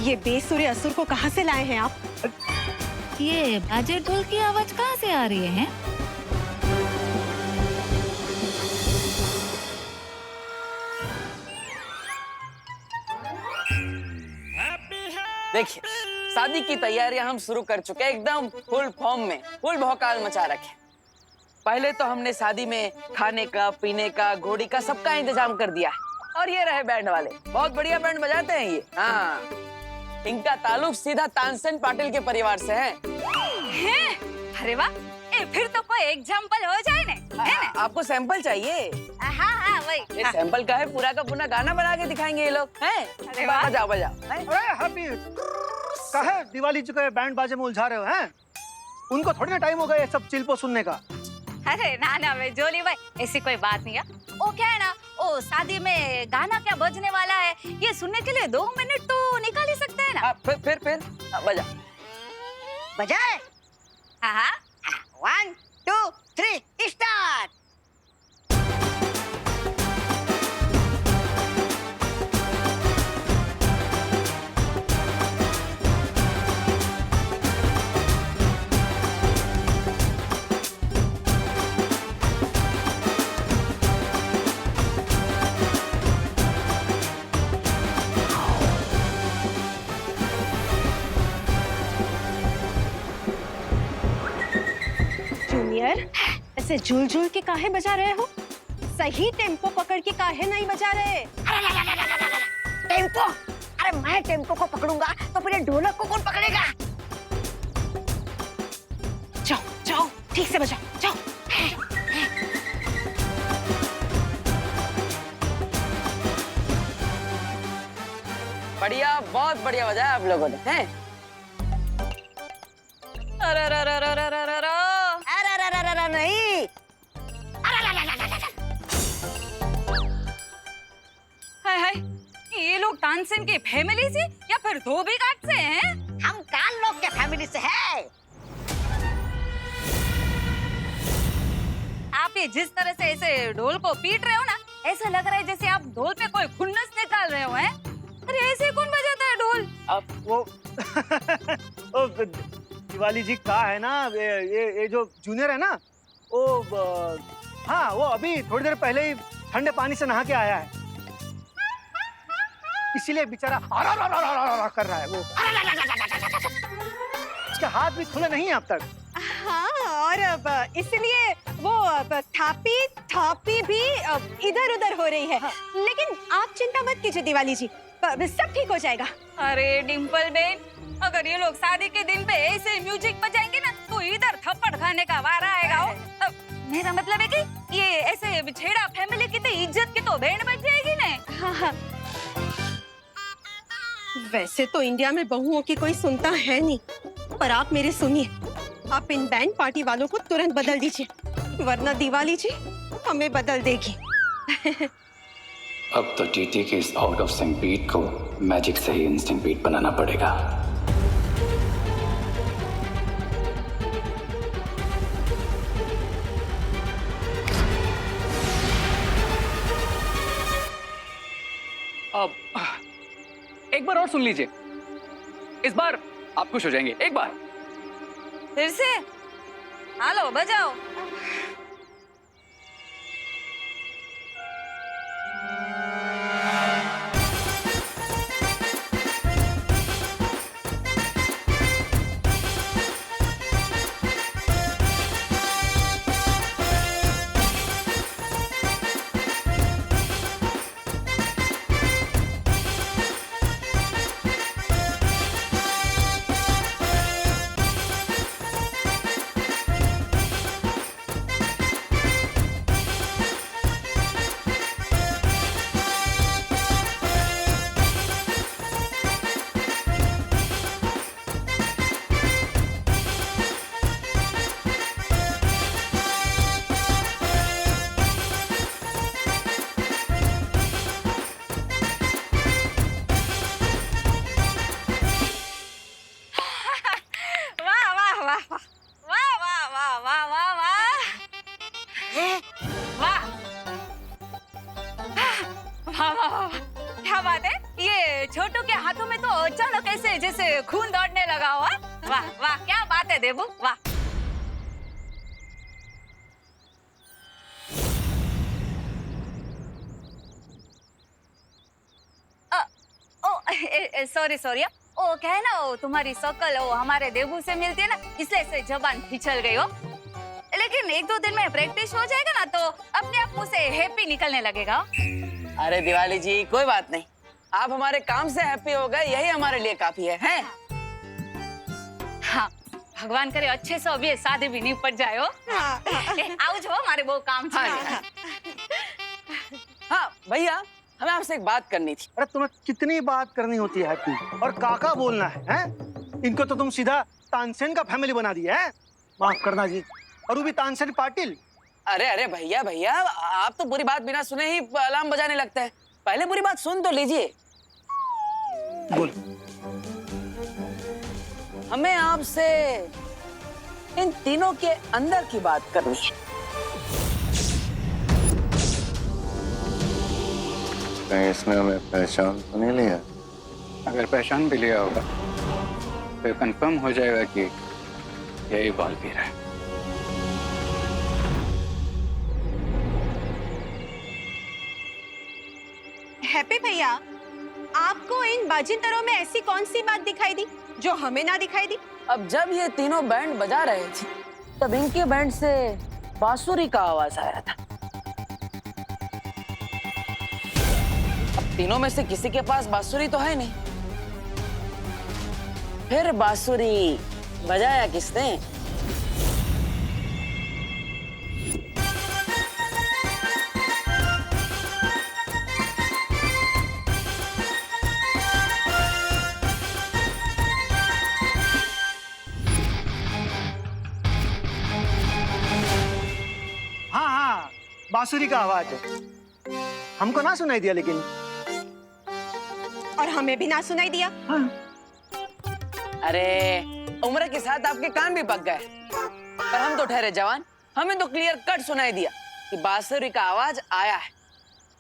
ये बेसुरे असुर को कहाँ से लाए हैं आप? ये बाजे ढोल की आवाज कहाँ से आ रही है? देखिए, शादी की तैयारियां हम शुरू कर चुके हैं, एकदम फुल फॉर्म में, फुल भौकाल मचा रखे। पहले तो हमने शादी में खाने का, पीने का, घोड़ी का सबका इंतजाम कर दिया है। और ये रहे बैंड वाले, बहुत बढ़िया बैंड बजाते हैं ये। हाँ, इनका ताल्लुक सीधा तानसेन पाटिल के परिवार से है। अरे वाह, फिर तो कोई एग्जाम्पल हो जाए ना। आपको सैंपल चाहिए? हाँ हाँ वही। ये सैंपल का है, पूरा का पूरा गाना बना के दिखाएंगे ये लोग। हैं? बजाओ बजाओ। अरे हबीब, काहे दिवाली जी को बैंड बाजे में उलझा रहे हो हैं? उनको थोड़ी ना टाइम हो गया ये सब चिल्पो सुनने का। अरे ना भाई जोली भाई, ऐसी कोई बात नहीं है। वो क्या है ना, वो शादी में गाना क्या बजने वाला है ये सुनने के लिए 2 मिनट तो निकाल ही सकते हैं ना। फिर बजा। बजाए? हाँ 1 2 3 स्टार्ट। जूनियर, ऐसे झूल झूल के काहे बजा रहे हो? सही टेम्पो पकड़ के काहे नहीं बजा रहे? टेम्पो? अरे मैं टेम्पो को पकड़ूंगा तो फिर ढोलक को कौन पकड़ेगा? जाओ जाओ, ठीक से बजाओ, जाओ। बढ़िया, बहुत बढ़िया बजाया आप लोगों ने। हैं? अरे नहीं। हाय, ये लोग तानसेन की फैमिली से या फिर धोबी घाट से हैं? हम काल लोग के फैमिली से है। आप ये जिस तरह से ऐसे ढोल को पीट रहे हो ना, ऐसा लग रहा है जैसे आप ढोल पे कोई खुन्नस निकाल रहे हो हैं। अरे ऐसे कौन बजाता है ढोल? अब वो दिवाली जी का है ना, ये जो जूनियर है ना, वो हाँ, वो अभी थोड़ी देर पहले ही ठंडे पानी से नहा के आया है, इसीलिए बेचारा कर रहा है। वो उसके हाथ भी खुले नहीं है अब तक। हाँ, और अब इसलिए वो थापी भी इधर उधर हो रही है। लेकिन आप चिंता मत कीजिए दिवाली जी, सब ठीक हो जाएगा। अरे डिम्पल बेन, अगर ये लोग शादी के दिन पे ऐसे म्यूजिक बजाएंगे ना तो इधर थप्पड़ खाने का वारा आएगा। मेरा मतलब है कि ये ऐसे छेड़ा फैमिली की तो इज्जत की तो बैंड बज जाएगी ना। हाँ हाँ, वैसे तो इंडिया में बहुओं की कोई सुनता है नहीं, पर आप मेरे सुनिए, आप इन बैंड पार्टी वालों को तुरंत बदल दीजिए, वरना दिवाली जी हमें बदल देगी। अब तो टीटी के इस आउट ऑफ सिंक बीट को मैजिक से ही इंस्टेंट बीट बनाना पड़ेगा। अब एक बार और सुन लीजिए, इस बार आप खुश हो जाएंगे। एक बार फिर से हेलो बजाओ। हाथों में तो अचानक ऐसे जैसे खून दौड़ने लगा हुआ। वाह वाह, क्या बात है देबू, वाह। सॉरी सॉरी, ओ क्या है ना, वो तुम्हारी शक्ल वो हमारे देबू से मिलती है ना, इसलिए से जबान फिसल गई हो। लेकिन एक दो दिन में प्रैक्टिस हो जाएगा ना तो अपने आप मुंह से हैप्पी निकलने लगेगा। अरे दिवाली जी कोई बात नहीं, आप हमारे काम से हैप्पी हो गए, यही हमारे लिए काफी है, हैं? हाँ, भगवान करे अच्छे से अभी शादी भी निपट जाए हो। आओ जो हमारे वो काम हाँ जी, हाँ। हाँ भैया, हमें आपसे एक बात करनी थी। अरे तुम्हें कितनी बात करनी होती है हैप्पी, और काका बोलना है, हैं? इनको तो तुम सीधा तानसेन का फैमिली बना दिया है। माफ करना जी, और वो भी तानसेन पाटिल। अरे अरे भैया भैया, आप तो पूरी बात बिना सुने ही अलार्म बजाने लगते हैं। पहले पूरी बात सुन तो लीजिए। बोल। हमें आपसे इन तीनों के अंदर की बात करनी है। कहीं इसने हमें पहचान तो नहीं लिया? अगर पहचान भी लिया होगा तो कंफर्म हो जाएगा कि यही बालवीर है। हैप्पी भैया, आपको इन बाजिंदरों में ऐसी कौन सी बात दिखाई दी जो हमें ना दिखाई दी? अब जब ये तीनों बैंड बजा रहे थे तब इनके बैंड से बांसुरी का आवाज आ रहा था। अब तीनों में से किसी के पास बांसुरी तो है नहीं, फिर बांसुरी बजाया किसने? हाँ हाँ, बांसुरी का आवाज है। हमको ना सुनाई दिया लेकिन। और हमें भी ना सुनाई दिया। हाँ। अरे उम्र के साथ आपके कान भी पक गए, पर हम तो ठहरे जवान, हमें तो क्लियर कट सुनाई दिया कि बांसुरी का आवाज आया है।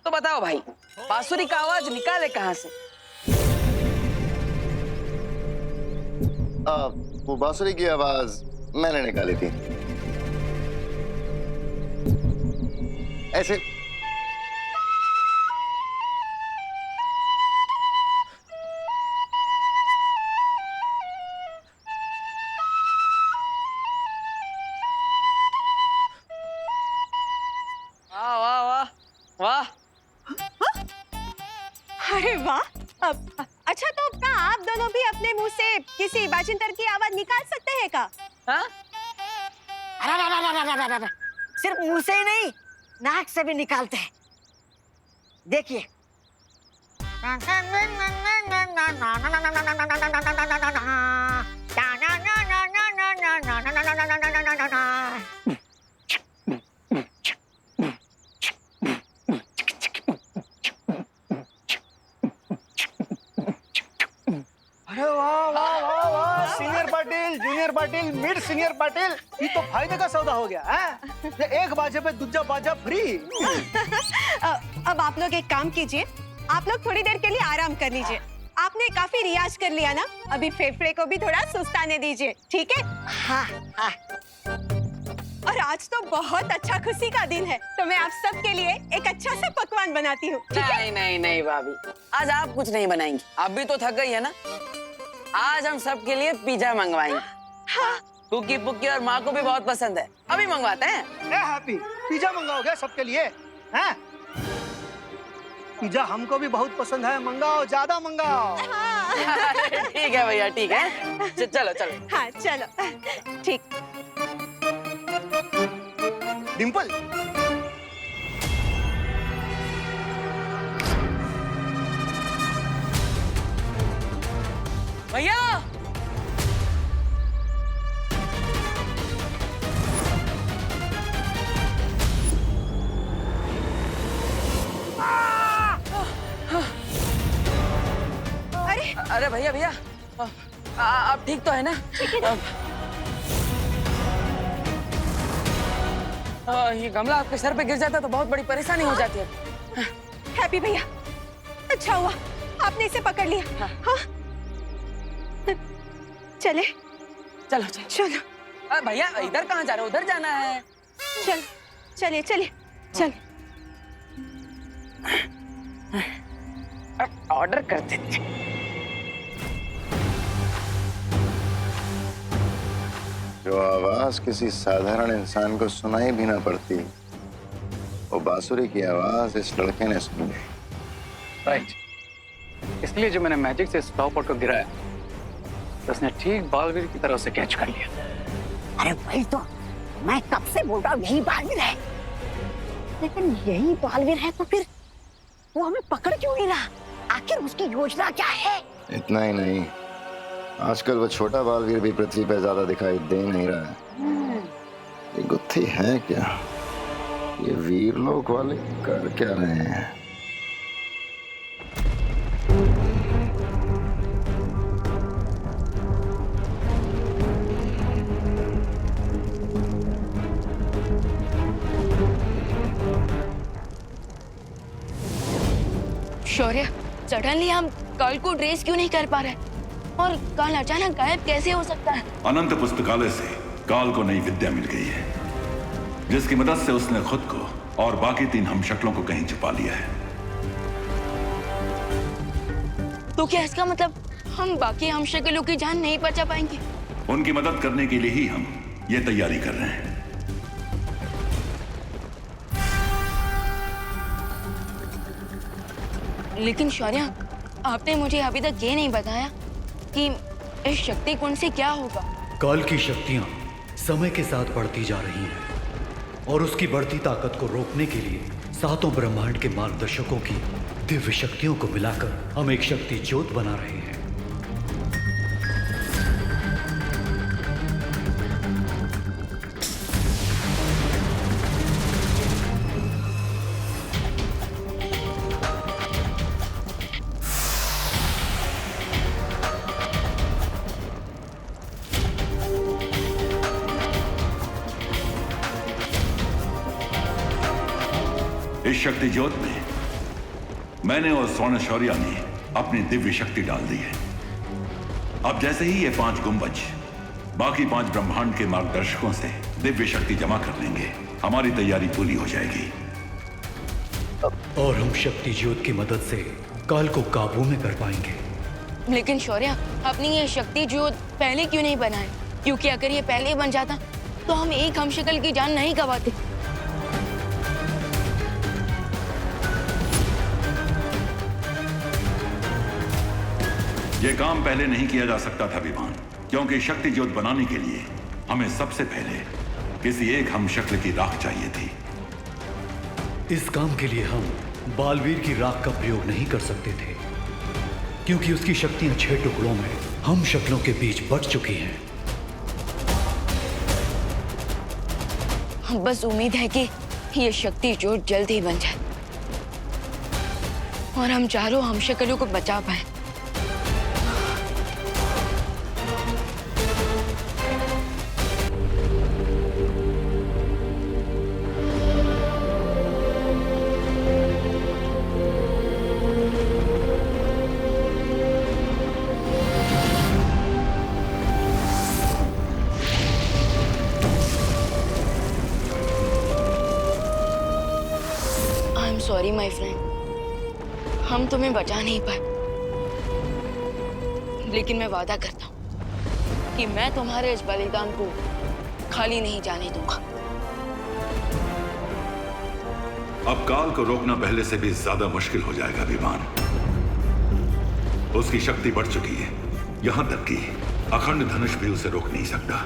तो बताओ भाई, बांसुरी का आवाज निकाले कहाँ से? वो बांसुरी की आवाज मैंने निकाली थी। ऐसे वाह वाह वाह वाह। अरे वाह। अच्छा, तो क्या आप दोनों भी अपने मुंह से किसी बाजिंदर की आवाज निकाल सकते हैं का? हाँ? अरे सिर्फ मुंह से ही नहीं, नाक से भी निकालते हैं। देखिए। अरे वाह वाह वाह वाह, senior Patil, junior Patil, mid senior Patil, ये तो फायदे का सौदा हो गया है। ये एक बाजे पे दूसरा बाजा फ्री। अब आप लोग एक काम कीजिए, आप लोग थोड़ी देर के लिए आराम कर लीजिए। आपने काफी रियाज कर लिया ना, अभी फेफड़े को भी थोड़ा सुस्ताने दीजिए, ठीक है? हाँ हाँ। और आज तो बहुत अच्छा खुशी का दिन है, तो मैं आप सबके लिए एक अच्छा सा पकवान बनाती हूँ, ठीक है? नहीं नहीं नहीं भाभी, आज आप कुछ नहीं बनाएंगी। आप भी तो थक गई है ना। आज हम सबके लिए पिज्जा मंगवाएंगे। हाँ। कुकी पुक्की और माँ को भी बहुत पसंद है, अभी मंगवाते हैं। हैप्पी, पिज्जा मंगाओगे सबके लिए? हैं? पिज्जा हमको भी बहुत पसंद है, मंगाओ, ज्यादा मंगाओ। ठीक है भैया, ठीक है। चलो चलो। हाँ चलो, ठीक। डिम्पल, भैया अरे भैया भैया, आप ठीक तो है ना? ये गमला आपके सर पे गिर जाता तो बहुत बड़ी परेशानी हो जाती है। हैप्पी भैया, अच्छा हुआ आपने इसे पकड़ लिया। हाँ चले चलो चलो। चलो भैया इधर कहाँ जा रहे हो? उधर जाना है। चल चलिए चलिए चल। अब ऑर्डर कर देते। जो आवाज किसी साधारण इंसान को सुनाई भी ना पड़ती, वो बांसुरी की आवाज इस लड़के ने सुनी। राइट, इसलिए जब मैंने मैजिक से स्टॉप आउट को गिराया तो उसने ठीक बालवीर की तरह से कैच कर लिया। अरे वही तो मैं कब से बोल रहा हूँ, यही बालवीर है। लेकिन यही बालवीर है तो फिर वो हमें पकड़ क्यों नहीं रहा? आखिर उसकी योजना क्या है? इतना ही नहीं, आजकल वो छोटा बालवीर भी पृथ्वी पे ज्यादा दिखाई दे नहीं रहा है। ये गुत्थी है क्या? ये वीरलोक वाले कर क्या रहे हैं? शौर्य, सडनली हम काल को ट्रेस क्यों नहीं कर पा रहे? और काल अचानक गायब कैसे हो सकता है? अनंत पुस्तकालय से काल को नई विद्या मिल गई है, जिसकी मदद से उसने खुद को और बाकी 3 हमशक्लों को कहीं छुपा लिया है। तो क्या इसका मतलब हम बाकी हमशक्लों की जान नहीं बचा पाएंगे? उनकी मदद करने के लिए ही हम ये तैयारी कर रहे हैं। लेकिन शौर्य, आपने मुझे अभी तक ये नहीं बताया कि इस शक्ति कुंड से क्या होगा। काल की शक्तियां समय के साथ बढ़ती जा रही हैं और उसकी बढ़ती ताकत को रोकने के लिए 7 ब्रह्मांड के मार्गदर्शकों की दिव्य शक्तियों को मिलाकर हम एक शक्ति ज्योत बना रहे हैं। इस शक्ति ज्योत में मैंने और स्वर्ण शौर्या ने अपनी दिव्य शक्ति डाल दी है। अब जैसे ही ये 5 गुंबज बाकी 5 ब्रह्मांड के मार्गदर्शकों से दिव्य शक्ति जमा कर लेंगे, हमारी तैयारी पूरी हो जाएगी और हम शक्ति ज्योत की मदद से काल को काबू में कर पाएंगे। लेकिन शौर्य, अपनी ये शक्ति ज्योत पहले क्यों नहीं बनाए? क्योंकि अगर ये पहले बन जाता तो हम एक हमशक्ल की जान नहीं गंवाते। ये काम पहले नहीं किया जा सकता था विमान, क्योंकि शक्ति ज्योत बनाने के लिए हमें सबसे पहले किसी एक हमशक्ल की राख चाहिए थी। इस काम के लिए हम बालवीर की राख का प्रयोग नहीं कर सकते थे, क्योंकि उसकी शक्तियां 6 टुकड़ों में हम शक्लों के बीच बट चुकी हैं। बस उम्मीद है कि ये शक्ति ज्योत जल्द ही बन जाए और हम चारों हमशक्लों को बचा पाए। सॉरी माय फ्रेंड, हम तुम्हें बचा नहीं पाए, लेकिन मैं वादा करता हूँ कि मैं तुम्हारे इस बलिदान को खाली नहीं जाने दूंगा। अब काल को रोकना पहले से भी ज्यादा मुश्किल हो जाएगा विमान। उसकी शक्ति बढ़ चुकी है, यहां तक कि अखंड धनुष भी उसे रोक नहीं सकता।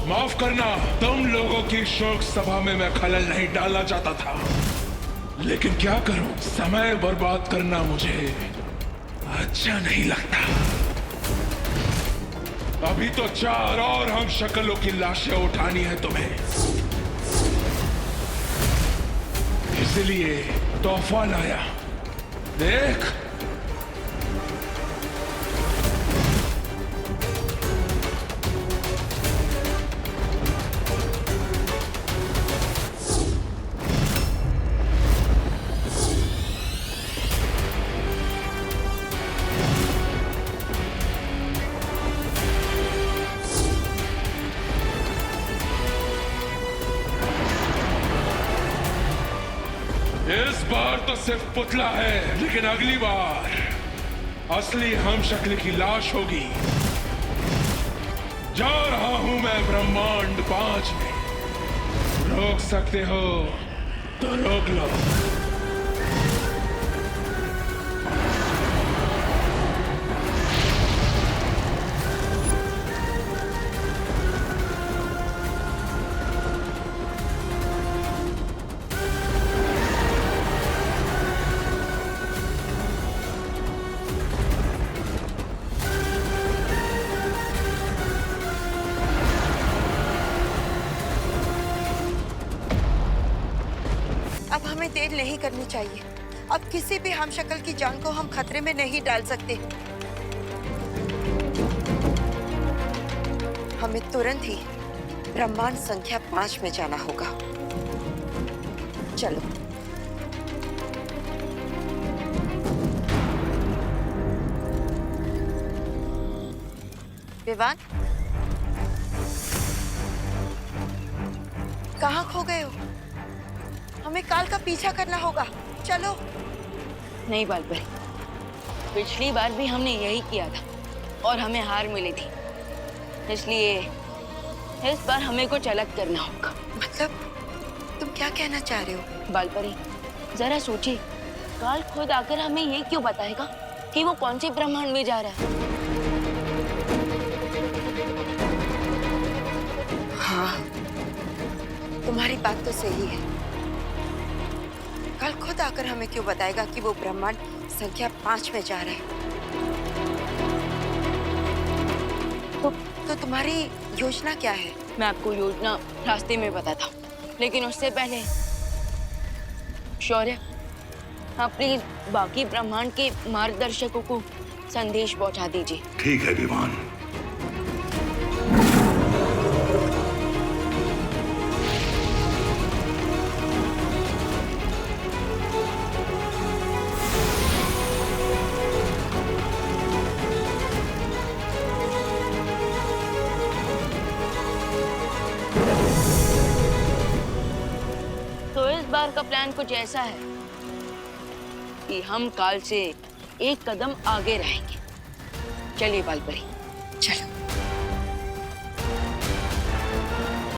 माफ करना, तुम लोगों की शोक सभा में मैं खलल नहीं डालना चाहता था, लेकिन क्या करूं, समय बर्बाद करना मुझे अच्छा नहीं लगता। अभी तो 4 और हम शक्लों की लाशें उठानी है तुम्हें। इसलिए तोहफा लाया। देख, इस बार तो सिर्फ पुतला है, लेकिन अगली बार असली हम शक्ल की लाश होगी। जा रहा हूं मैं ब्रह्मांड 5 में। रोक सकते हो तो रोक लो। अब हमें देर नहीं करनी चाहिए। अब किसी भी हम शक्ल की जान को हम खतरे में नहीं डाल सकते। हमें तुरंत ही ब्रह्मांड संख्या 5 में जाना होगा। चलो। विवान, कहाँ खो गए हो? हमें काल का पीछा करना होगा। चलो। नहीं बालपरी, पिछली बार भी हमने यही किया था और हमें हार मिली थी, इसलिए इस बार हमें कुछ अलग करना होगा। मतलब तुम क्या कहना चाह रहे हो? बालपरी, जरा सोचिए, काल खुद आकर हमें ये क्यों बताएगा कि वो कौन से ब्रह्मांड में जा रहा है? हाँ, तुम्हारी बात तो सही है। कल खुद आकर हमें क्यों बताएगा कि वो ब्रह्मांड संख्या 5 में जा रहा है? तो तुम्हारी योजना क्या है? मैं आपको योजना रास्ते में बताता हूँ, लेकिन उससे पहले शौर्य, आप प्लीज बाकी ब्रह्मांड के मार्गदर्शकों को संदेश पहुंचा दीजिए। ठीक है विमान। का प्लान कुछ ऐसा है कि हम काल से एक कदम आगे रहेंगे। चलिए बालपरी, चलो।